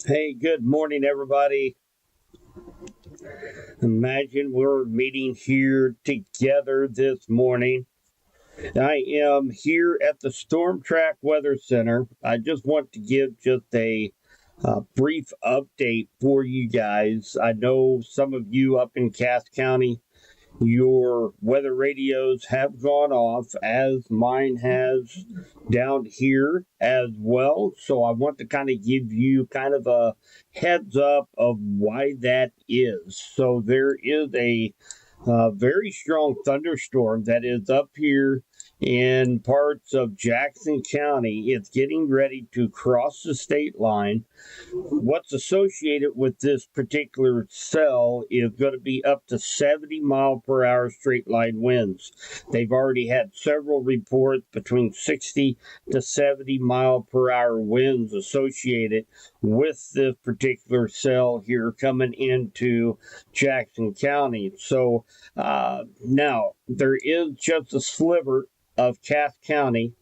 Hey, good morning, everybody. Imagine we're meeting here together this morning. I am here at the Storm Track Weather Center. I just want to give just a brief update for you guys. I know some of you up in Cass County, your weather radios have gone off, as mine has down here as well. So I want to kind of give you kind of a heads up of why that is. So there is a very strong thunderstorm that is up here in parts of Jackson County. It's getting ready to cross the state line. What's associated with this particular cell is going to be up to 70 mile per hour straight line winds. They've already had several reports between 60 to 70 mile per hour winds associated with this particular cell here coming into Jackson County. So now there is just a sliver of Cass County.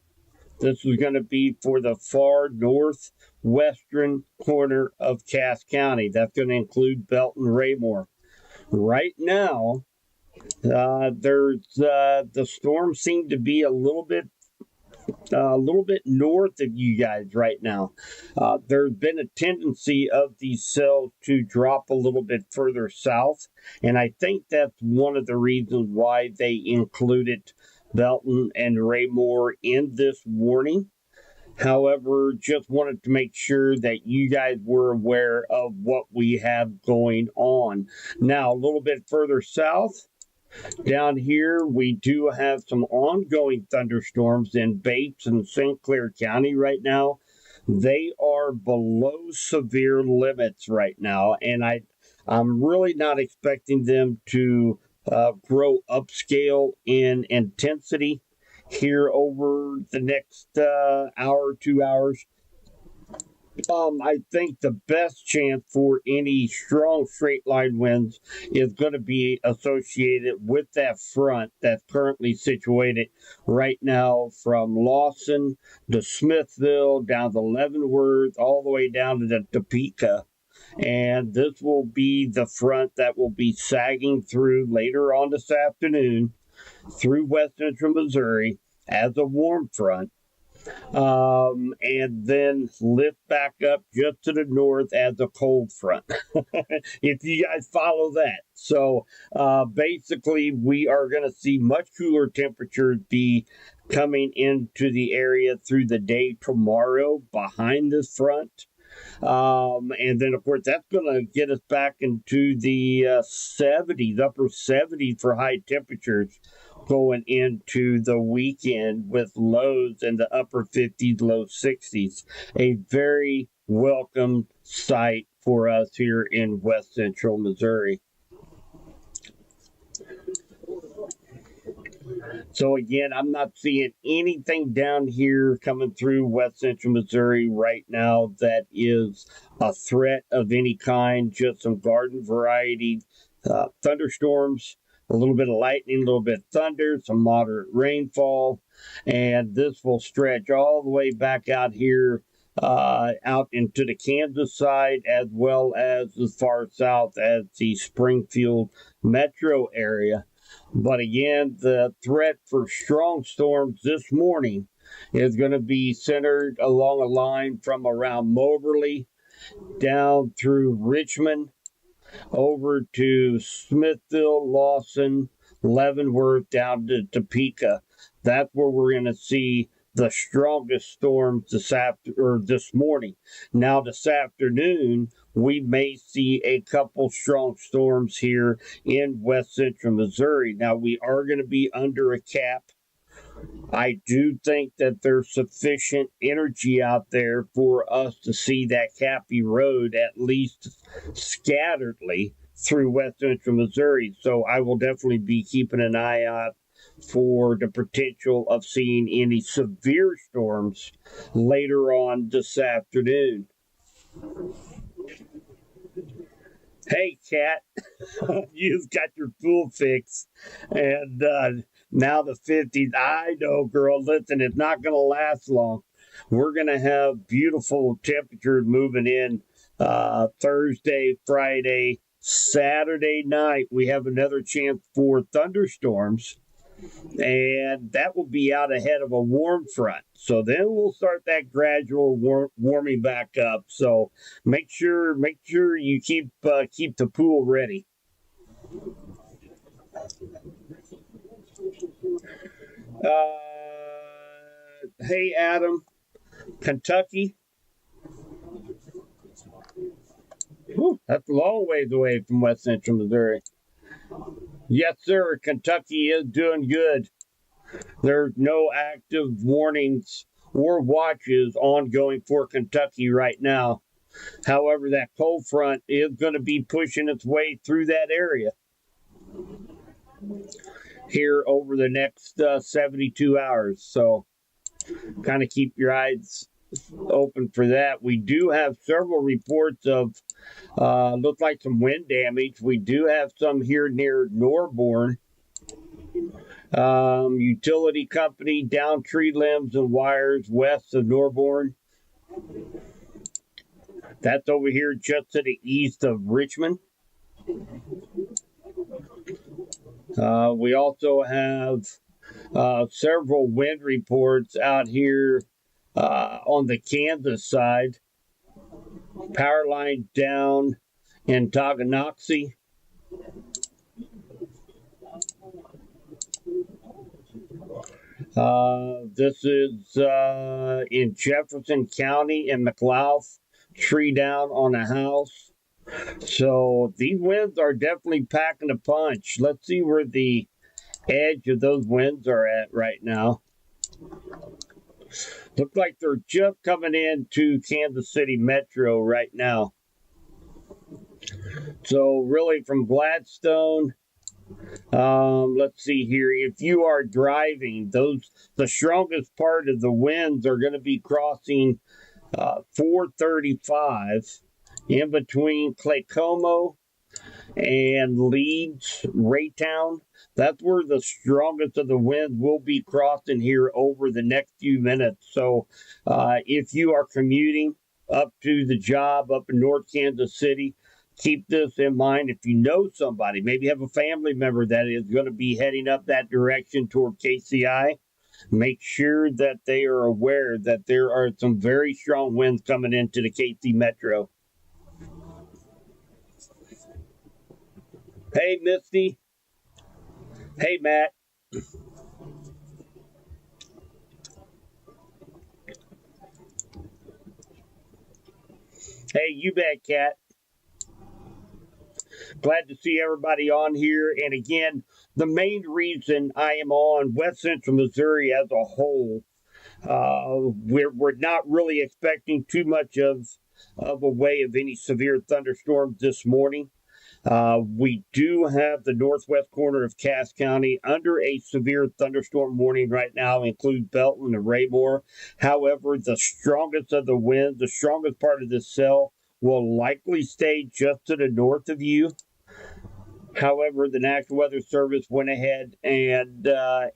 This is going to be for the far northwestern corner of Cass County. That's going to include Belton, Raymore. Right now, the storm seemed to be a little bit north of you guys right now. There's been a tendency of these cells to drop a little bit further south, and I think that's one of the reasons why they included Belton and Raymore in this warning. However, just wanted to make sure that you guys were aware of what we have going on. Now, a little bit further south, down here, we do have some ongoing thunderstorms in Bates and St. Clair County right now. They are below severe limits right now, and I'm really not expecting them to grow upscale in intensity here over the next hour, 2 hours. I think the best chance for any strong straight line winds is going to be associated with that front that's currently situated right now from Lawson to Smithville, down to Leavenworth, all the way down to the Topeka. And this will be the front that will be sagging through later on this afternoon through west central Missouri as a warm front, and then lift back up just to the north as a cold front, if you guys follow that. So basically, we are going to see much cooler temperatures be coming into the area through the day tomorrow behind this front. And then, of course, that's going to get us back into the 70s, upper 70s for high temperatures going into the weekend, with lows in the upper 50s, low 60s. A very welcome sight for us here in west central Missouri. So again, I'm not seeing anything down here coming through west central Missouri right now that is a threat of any kind. Just some garden variety thunderstorms, a little bit of lightning, a little bit of thunder, some moderate rainfall, and this will stretch all the way back out here out into the Kansas side, as well as far south as the Springfield metro area. But again, the threat for strong storms this morning is going to be centered along a line from around Moberly down through Richmond over to Smithville, Lawson, Leavenworth, down to Topeka. That's where we're going to see the strongest storms this morning. Now, this afternoon, we may see a couple strong storms here in west central Missouri. Now, we are going to be under a cap. I do think that there's sufficient energy out there for us to see that cap erode, at least scatteredly, through west central Missouri. So I will definitely be keeping an eye out for the potential of seeing any severe storms later on this afternoon. Hey, Cat, you've got your pool fix, and now the 50s. I know, girl. Listen, it's not going to last long. We're going to have beautiful temperatures moving in Thursday, Friday, Saturday night, we have another chance for thunderstorms, and that will be out ahead of a warm front. So then we'll start that gradual warming back up. So make sure you keep the pool ready. Hey Adam, Kentucky. Whew, that's a long ways away from West Central Missouri. Yes, sir. Kentucky is doing good. There's no active warnings or watches ongoing for Kentucky right now. However, that cold front is going to be pushing its way through that area here over the next 72 hours. So kind of keep your eyes open for that. We do have several reports of look like some wind damage. We do have some here near Norborn. Utility company down tree limbs and wires west of Norborn. That's over here just to the east of Richmond. We also have several wind reports out here on the Kansas side. Power line down in Tonganoxie. This is in Jefferson County in McLeod. Tree down on a house. So these winds are definitely packing a punch. Let's see where the edge of those winds are at right now. Look like they're just coming into Kansas City Metro right now. So really from Gladstone, let's see here. If you are driving, the strongest part of the winds are going to be crossing 435 in between Claycomo and Leeds, Raytown. That's where the strongest of the winds will be crossing here over the next few minutes. So if you are commuting up to the job up in North Kansas City, keep this in mind. If you know somebody, maybe have a family member that is going to be heading up that direction toward KCI, make sure that they are aware that there are some very strong winds coming into the KC Metro. Hey, Misty. Hey, Matt. Hey, you bet, Cat. Glad to see everybody on here. And again, the main reason I am on West Central Missouri as a whole, we're not really expecting too much of a way of any severe thunderstorms this morning. We do have the northwest corner of Cass County under a severe thunderstorm warning right now, include Belton and Raymore. However, the strongest of the winds, the strongest part of this cell will likely stay just to the north of you. However, the National Weather Service went ahead and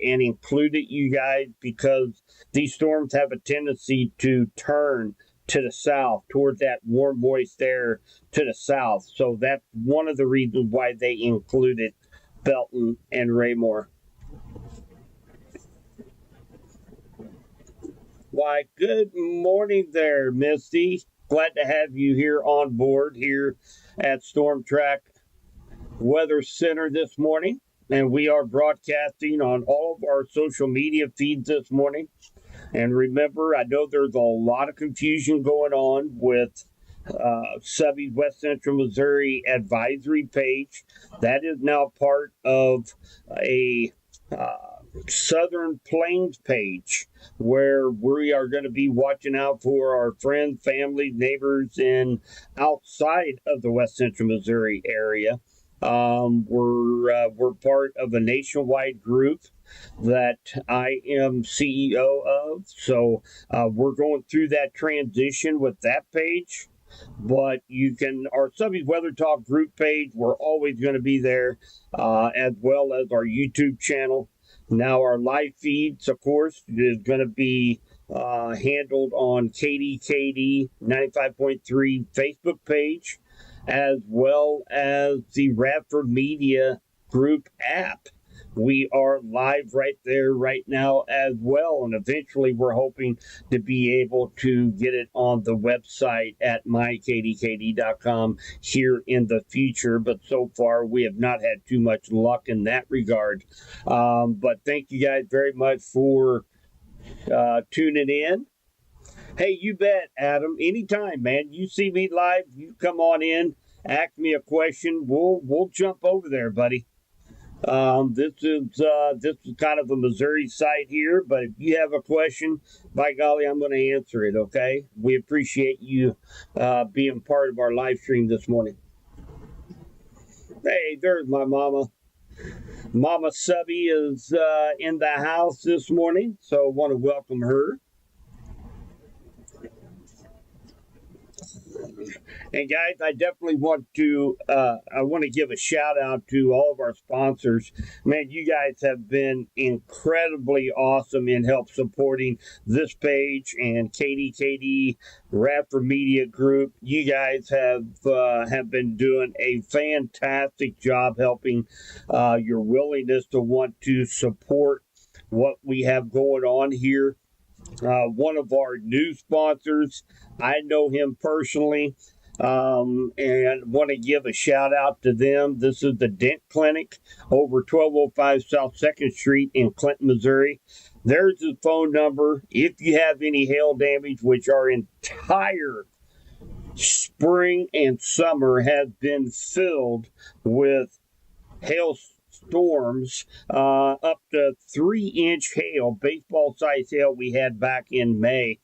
included you guys because these storms have a tendency to turn to the south towards that warm, moist air to the south. So that's one of the reasons why they included Belton and Raymore. Why, good morning there, Misty. Glad to have you here on board here at Storm Track Weather Center this morning. And we are broadcasting on all of our social media feeds this morning. And remember, I know there's a lot of confusion going on with Subby's West Central Missouri advisory page. That is now part of a Southern Plains page where we are going to be watching out for our friends, family, neighbors in outside of the West Central Missouri area. We're part of a nationwide group that I am CEO of. So we're going through that transition with that page. But you can, our Subby's Weather Talk group page, we're always going to be there, as well as our YouTube channel. Now, our live feeds, of course, is going to be handled on KDKD 95.3 Facebook page, as well as the Radford Media Group app. We are live right there right now as well, and eventually we're hoping to be able to get it on the website at mykdkd.com here in the future, but so far we have not had too much luck in that regard. But thank you guys very much for tuning in. Hey, you bet, Adam. Anytime, man. You see me live, you come on in, ask me a question. We'll jump over there, buddy. This is kind of a Missouri site here, but if you have a question, by golly, I'm going to answer it. Okay, we appreciate you being part of our live stream this morning. Hey, there's my mama. Mama Subby is in the house this morning, so I want to welcome her. And guys, I definitely want to give a shout out to all of our sponsors. Man, you guys have been incredibly awesome in help supporting this page and KDKD Radford Media Group. You guys have been doing a fantastic job helping your willingness to want to support what we have going on here. One of our new sponsors, I know him personally, and want to give a shout out to them. This is the Dent Clinic over 1205 South 2nd Street in Clinton, Missouri. There's his phone number. If you have any hail damage, which our entire spring and summer has been filled with hail storms, up to 3-inch hail, baseball size hail we had back in May.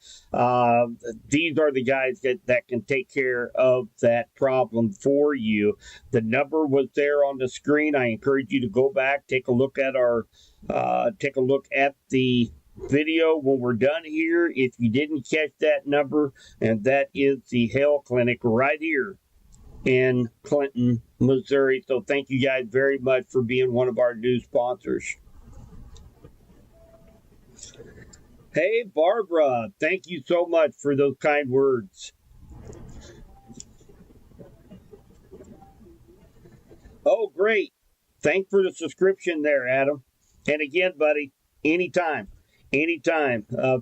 These are the guys that can take care of that problem for you. The number was there on the screen. I encourage you to go back, take a look at the video when we're done here if you didn't catch that number, and that is the hail clinic right here in Clinton, Missouri. So thank you guys very much for being one of our new sponsors. Hey, Barbara, thank you so much for those kind words. Oh, great. Thanks for the subscription there, Adam. And again, buddy, anytime.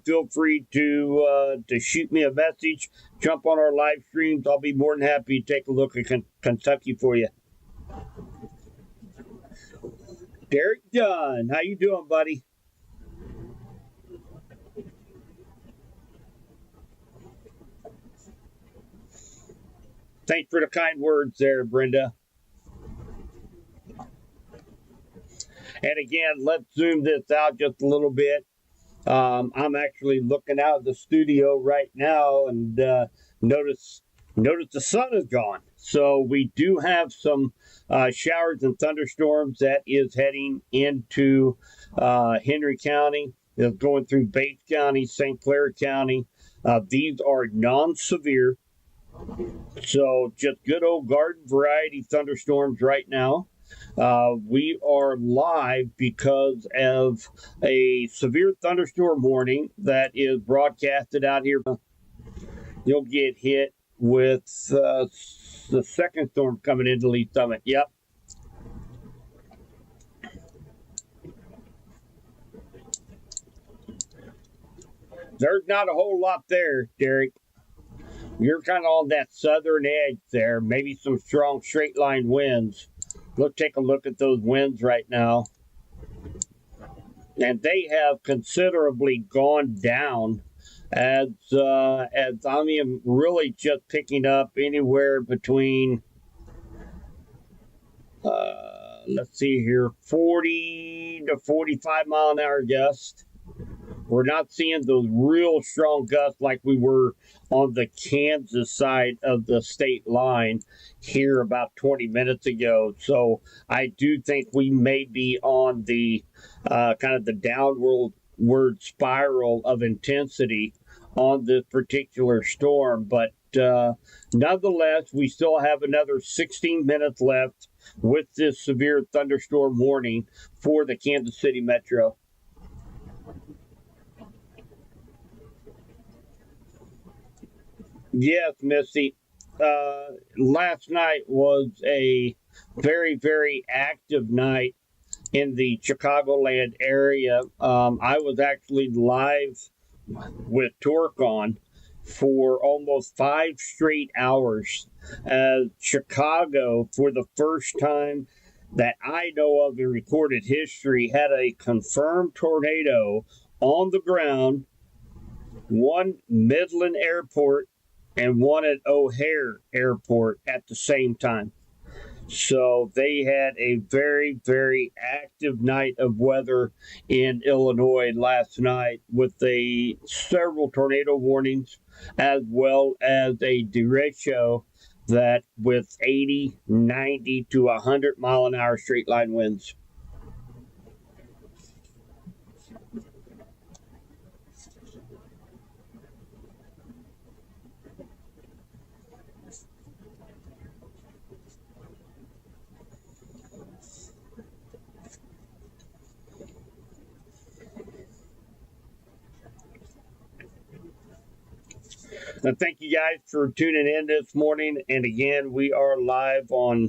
Feel free to shoot me a message, jump on our live streams. I'll be more than happy to take a look at Kentucky for you. Derek Dunn, how you doing, buddy? Thanks for the kind words there, Brenda. And again, let's zoom this out just a little bit. I'm actually looking out of the studio right now, and notice the sun is gone. So we do have some showers and thunderstorms that is heading into Henry County. It's going through Bates County, St. Clair County. These are non-severe, so just good old garden variety thunderstorms right now. We are live because of a severe thunderstorm warning that is broadcasted out here. You'll get hit with the second storm coming into Lee Summit. Yep. There's not a whole lot there, Derek. You're kind of on that southern edge there. Maybe some strong straight line winds. Let's take a look at those winds right now. And they have considerably gone down as I mean, really just picking up anywhere between, let's see here, 40 to 45 mile an hour gusts. We're not seeing those real strong gusts like we were on the Kansas side of the state line here about 20 minutes ago. So I do think we may be on the kind of the downward spiral of intensity on this particular storm. But nonetheless, we still have another 16 minutes left with this severe thunderstorm warning for the Kansas City metro. Yes, Missy. Last night was a very, very active night in the Chicagoland area. I was actually live with Torcon for almost 5 straight hours as Chicago, for the first time that I know of in recorded history, had a confirmed tornado on the ground, one Midland Airport and one at O'Hare Airport at the same time. So they had a very, very active night of weather in Illinois last night with several tornado warnings as well as a derecho that with 80, 90 to 100 mile an hour straight line winds. Thank you guys for tuning in this morning. And again, we are live on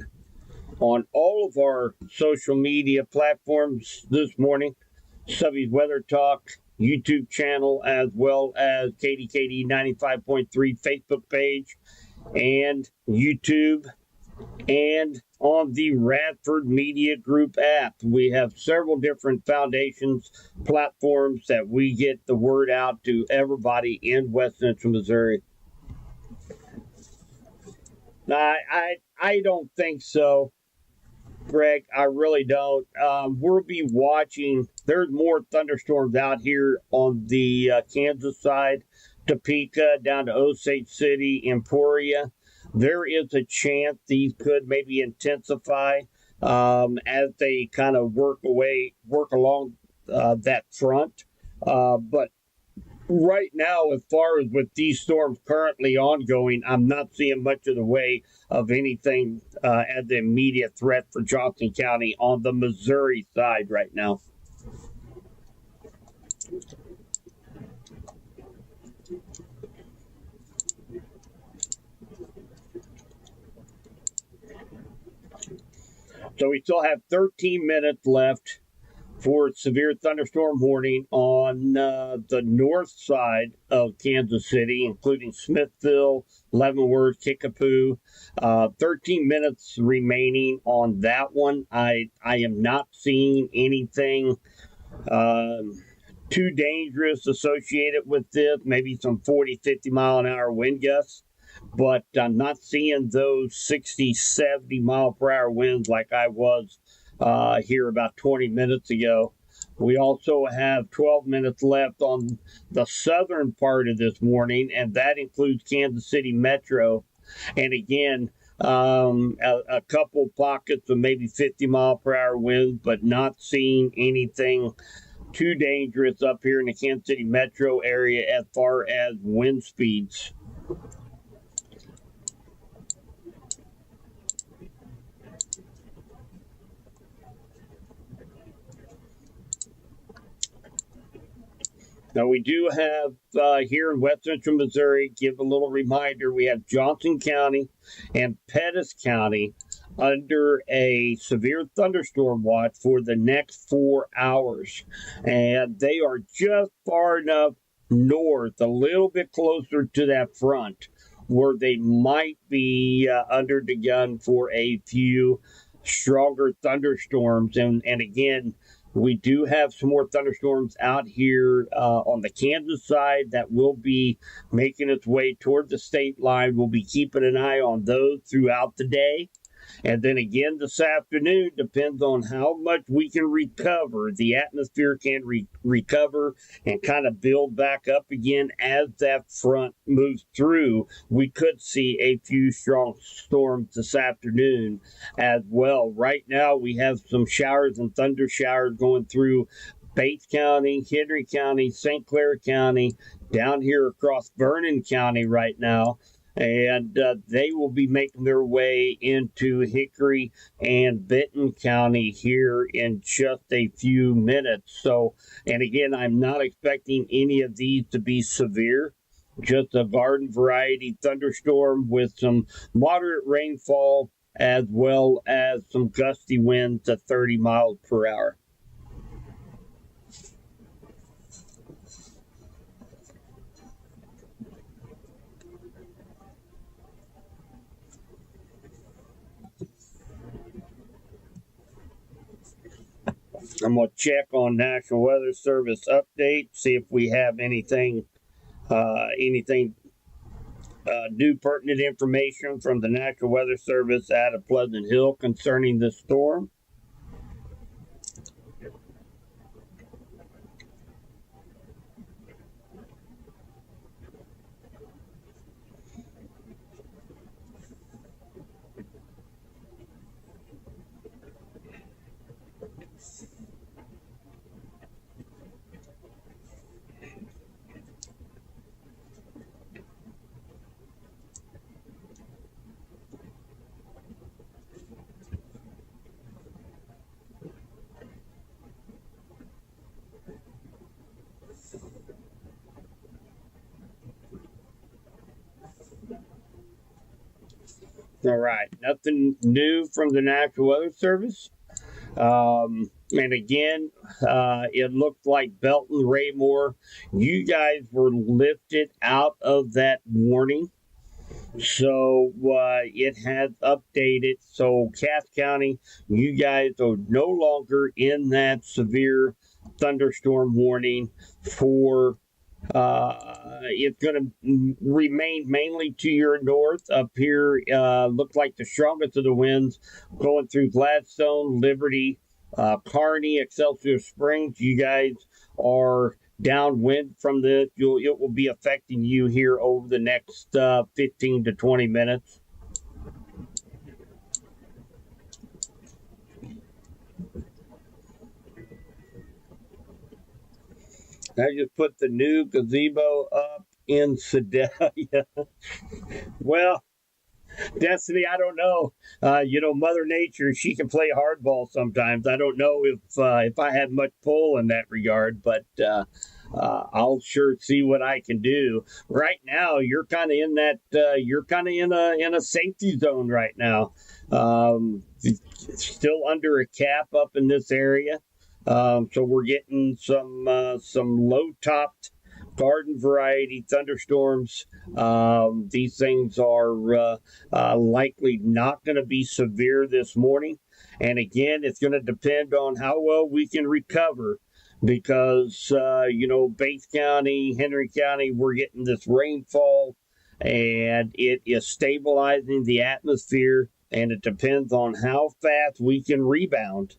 all of our social media platforms this morning. Subby's Weather Talk YouTube channel, as well as KDKD 95.3 Facebook page and YouTube, and on the Radford Media Group app. We have several different foundations, platforms that we get the word out to everybody in West Central Missouri. I don't think so, Greg. I really don't. We'll be watching. There's more thunderstorms out here on the Kansas side, Topeka down to Osage City, Emporia. There is a chance these could maybe intensify as they kind of work along that front. But right now, as far as with these storms currently ongoing, I'm not seeing much of the way of anything as the immediate threat for Johnson County on the Missouri side right now. So we still have 13 minutes left for severe thunderstorm warning on the north side of Kansas City, including Smithville, Leavenworth, Kickapoo. 13 minutes remaining on that one. I am not seeing anything too dangerous associated with this, maybe some 40, 50 mile an hour wind gusts, but I'm not seeing those 60, 70 mile per hour winds like I was here about 20 minutes ago. We also have 12 minutes left on the southern part of this morning, and that includes Kansas City Metro. And again, a couple pockets of maybe 50 mile per hour winds, but not seeing anything too dangerous up here in the Kansas City Metro area as far as wind speeds. Now, we do have here in West Central Missouri, give a little reminder, we have Johnson County and Pettis County under a severe thunderstorm watch for the next 4 hours. And they are just far enough north, a little bit closer to that front, where they might be under the gun for a few stronger thunderstorms. And again, we do have some more thunderstorms out here on the Kansas side that will be making its way toward the state line. We'll be keeping an eye on those throughout the day. And then again this afternoon, depends on how much we can recover. The atmosphere can recover and kind of build back up again as that front moves through. We could see a few strong storms this afternoon as well. Right now, we have some showers and thunder showers going through Bates County, Henry County, St. Clair County, down here across Vernon County right now. And they will be making their way into Hickory and Benton County here in just a few minutes. So, and again, I'm not expecting any of these to be severe. just a garden variety thunderstorm with some moderate rainfall as well as some gusty winds at 30 miles per hour. I'm going to check on National Weather Service update, see if we have anything new pertinent information from the National Weather Service out of Pleasant Hill concerning the storm. All right, nothing new from the National Weather Service. And again, it looked like Belton Raymore, you guys were lifted out of that warning. So it has updated. So Cass County, you guys are no longer in that severe thunderstorm warning for it's going to remain mainly to your north. Up here, looks like the strongest of the winds going through Gladstone, Liberty, Kearney, Excelsior Springs. You guys are downwind from this. It will be affecting you here over the next 15 to 20 minutes. I just put the new gazebo up in Sedalia. Well, Destiny, I don't know. Mother Nature, she can play hardball sometimes. I don't know if I had much pull in that regard, but I'll sure see what I can do. Right now, you're kind of in that. You're kind of in a safety zone right now. Still under a cap up in this area. So we're getting some low topped garden variety thunderstorms. These things are likely not going to be severe this morning. And again, it's going to depend on how well we can recover because, Bates County, Henry County, we're getting this rainfall and it is stabilizing the atmosphere. And it depends on how fast we can rebound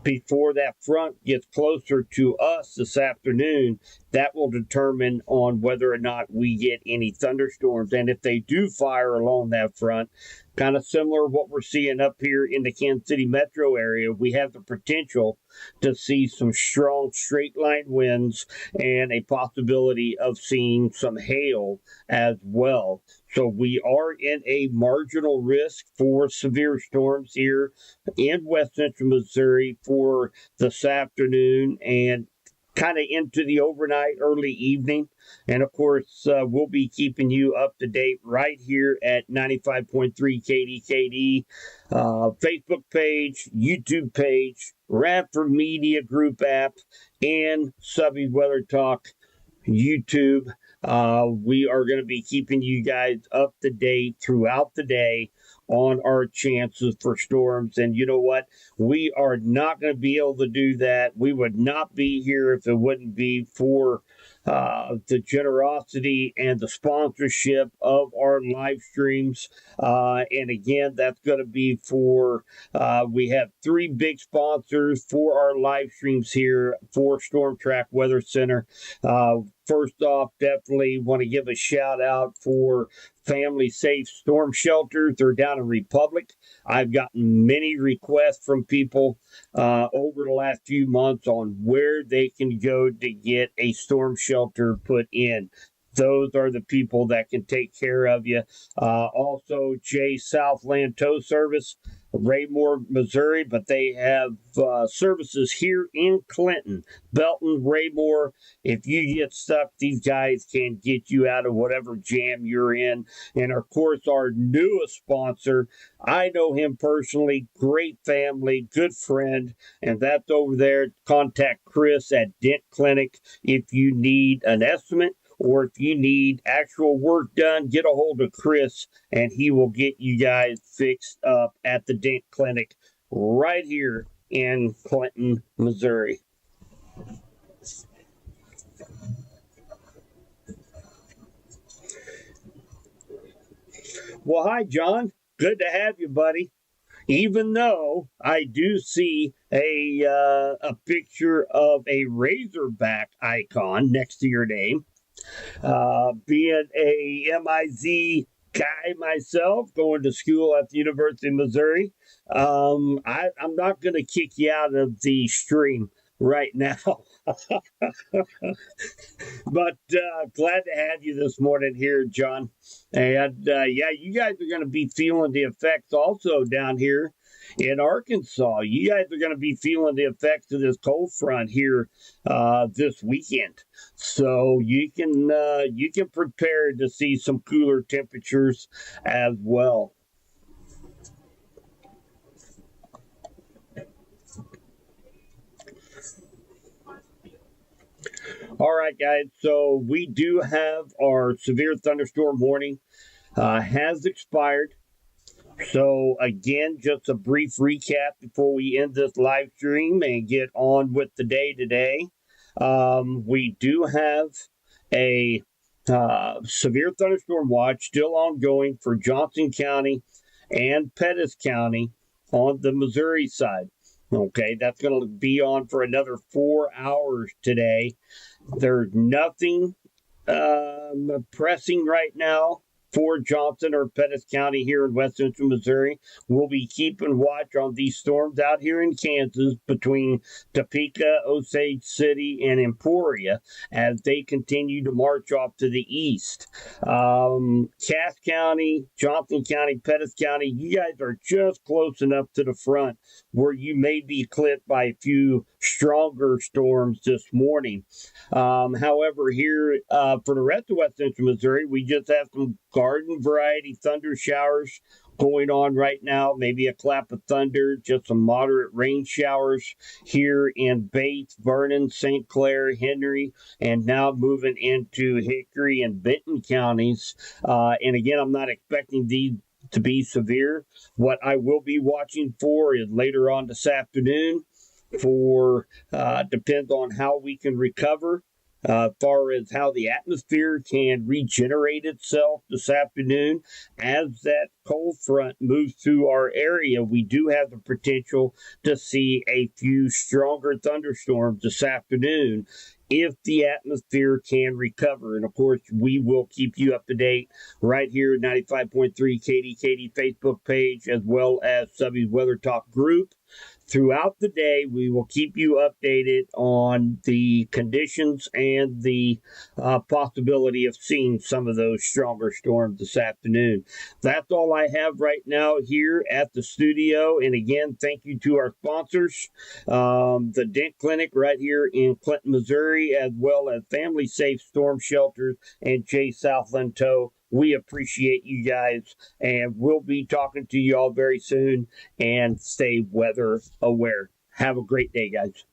before that front gets closer to us this afternoon. That will determine on whether or not we get any thunderstorms. And if they do fire along that front, kind of similar to what we're seeing up here in the Kansas City metro area, we have the potential to see some strong straight line winds and a possibility of seeing some hail as well. So we are in a marginal risk for severe storms here in West Central Missouri for this afternoon and kind of into the overnight, early evening. And of course, we'll be keeping you up to date right here at 95.3 KDKD, Facebook page, YouTube page, Radford Media Group app, and Subby Weather Talk YouTube. We are going to be keeping you guys up to date throughout the day on our chances for storms. And you know what? We are not going to be able to do that. We would not be here if it wouldn't be for the generosity and the sponsorship of our live streams. And again, that's going to be for, we have three big sponsors for our live streams here for Storm Track Weather Center. First off, definitely want to give a shout out for Family Safe Storm Shelters. They're down in Republic. I've gotten many requests from people over the last few months on where they can go to get a storm shelter put in. those are the people that can take care of you. Also, J Southland Tow Service, Raymore, Missouri, but they have services here in Clinton, Belton, Raymore. If you get stuck, these guys can get you out of whatever jam you're in. And of course, our newest sponsor, I know him personally, great family, good friend, and that's over there. Contact Chris at Dent Clinic if you need an estimate or if you need actual work done. Get a hold of Chris and he will get you guys fixed up at the Dent Clinic right here in Clinton, Missouri. Well, hi, John. Good to have you, buddy. Even though I do see a picture of a Razorback icon next to your name, being a MIZ guy myself, going to school at the University of Missouri, I'm not going to kick you out of the stream right now. But glad to have you this morning here, John. And yeah, you guys are going to be feeling the effects also down here in Arkansas. You guys are going to be feeling the effects of this cold front here this weekend. So you can prepare to see some cooler temperatures as well. All right, guys. So we do have our severe thunderstorm warning has expired. So again, just a brief recap before we end this live stream and get on with the day today. We do have a severe thunderstorm watch still ongoing for Johnson County and Pettis County on the Missouri side. Okay, that's going to be on for another 4 hours today. There's nothing pressing right now for Johnson or Pettis County here in West Central Missouri. We'll be keeping watch on these storms out here in Kansas between Topeka, Osage City, and Emporia as they continue to march off to the east. Cass County, Johnson County, Pettis County, you guys are just close enough to the front where you may be clipped by a few stronger storms this morning. However, here for the rest of West Central Missouri, we just have some garden variety thunder showers going on right now. Maybe a clap of thunder, just some moderate rain showers here in Bates, Vernon, St. Clair, Henry, and now moving into Hickory and Benton counties. And again, I'm not expecting these to be severe. What I will be watching for is later on this afternoon for depends on how we can recover as far as how the atmosphere can regenerate itself this afternoon. As that cold front moves through our area, we do have the potential to see a few stronger thunderstorms this afternoon if the atmosphere can recover. And of course, we will keep you up to date right here at 95.3 KDKD Facebook page, as well as Subby's Weather Talk group. Throughout the day, we will keep you updated on the conditions and the possibility of seeing some of those stronger storms this afternoon. That's all I have right now here at the studio. And again, thank you to our sponsors, the Dent Clinic right here in Clinton, Missouri, as well as Family Safe Storm Shelters and J Southland Tow. We appreciate you guys, and we'll be talking to you all very soon. And stay weather aware. Have a great day, guys.